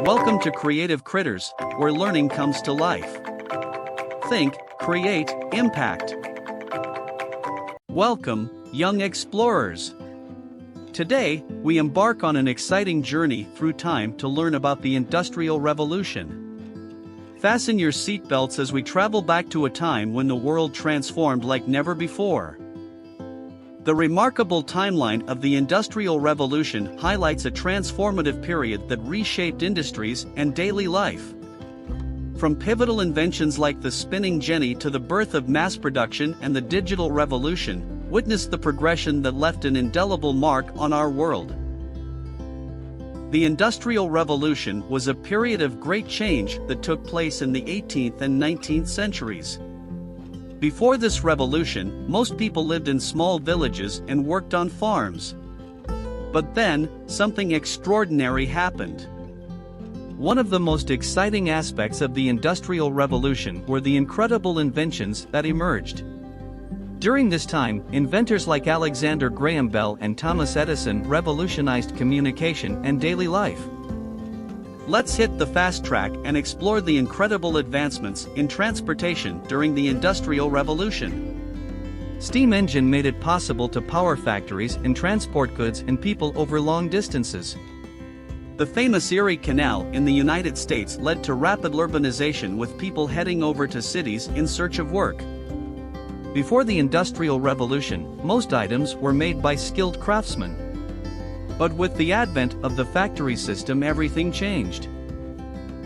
Welcome to Creative Critters, where learning comes to life. Think, create, impact. Welcome, young explorers. Today, we embark on an exciting journey through time to learn about the Industrial Revolution. Fasten your seatbelts as we travel back to a time when the world transformed like never before. The remarkable timeline of the Industrial Revolution highlights a transformative period that reshaped industries and daily life. From pivotal inventions like the spinning jenny to the birth of mass production and the digital revolution, witness the progression that left an indelible mark on our world. The Industrial Revolution was a period of great change that took place in the 18th and 19th centuries. Before this revolution, most people lived in small villages and worked on farms. But then, something extraordinary happened. One of the most exciting aspects of the Industrial Revolution were the incredible inventions that emerged. During this time, inventors like Alexander Graham Bell and Thomas Edison revolutionized communication and daily life. Let's hit the fast track and explore the incredible advancements in transportation during the Industrial Revolution. Steam engine made it possible to power factories and transport goods and people over long distances. The famous Erie Canal in the United States led to rapid urbanization, with people heading over to cities in search of work. Before the Industrial Revolution, most items were made by skilled craftsmen. But with the advent of the factory system, everything changed.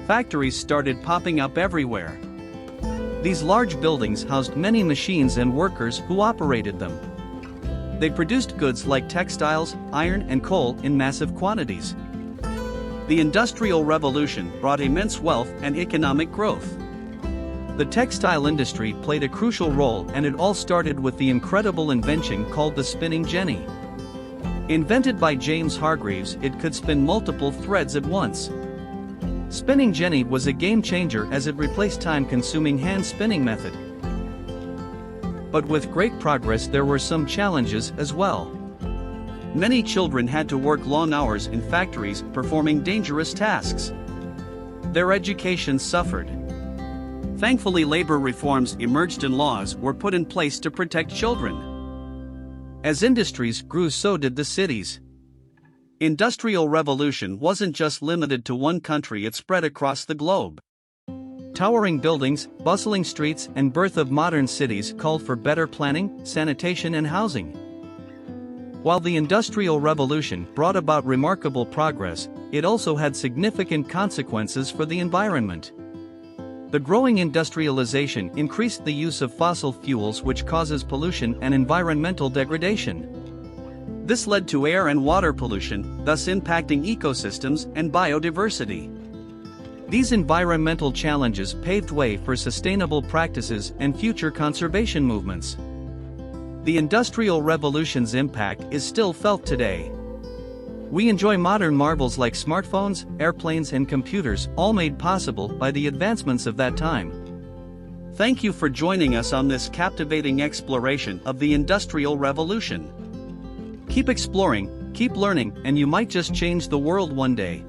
Factories started popping up everywhere. These large buildings housed many machines and workers who operated them. They produced goods like textiles, iron, and coal in massive quantities. The Industrial Revolution brought immense wealth and economic growth. The textile industry played a crucial role, and it all started with the incredible invention called the spinning jenny. Invented by James Hargreaves, it could spin multiple threads at once. Spinning jenny was a game changer as it replaced time-consuming hand spinning method. But with great progress, there were some challenges as well. Many children had to work long hours in factories performing dangerous tasks. Their education suffered. Thankfully, labor reforms emerged and laws were put in place to protect children. As industries grew, so did the cities. Industrial Revolution wasn't just limited to one country, it spread across the globe. Towering buildings, bustling streets, and birth of modern cities called for better planning, sanitation, and housing. While the Industrial Revolution brought about remarkable progress, it also had significant consequences for the environment. The growing industrialization increased the use of fossil fuels, which causes pollution and environmental degradation. This led to air and water pollution, thus impacting ecosystems and biodiversity. These environmental challenges paved way for sustainable practices and future conservation movements. The Industrial Revolution's impact is still felt today. We enjoy modern marvels like smartphones, airplanes, and computers, all made possible by the advancements of that time. Thank you for joining us on this captivating exploration of the Industrial Revolution. Keep exploring, keep learning, and you might just change the world one day.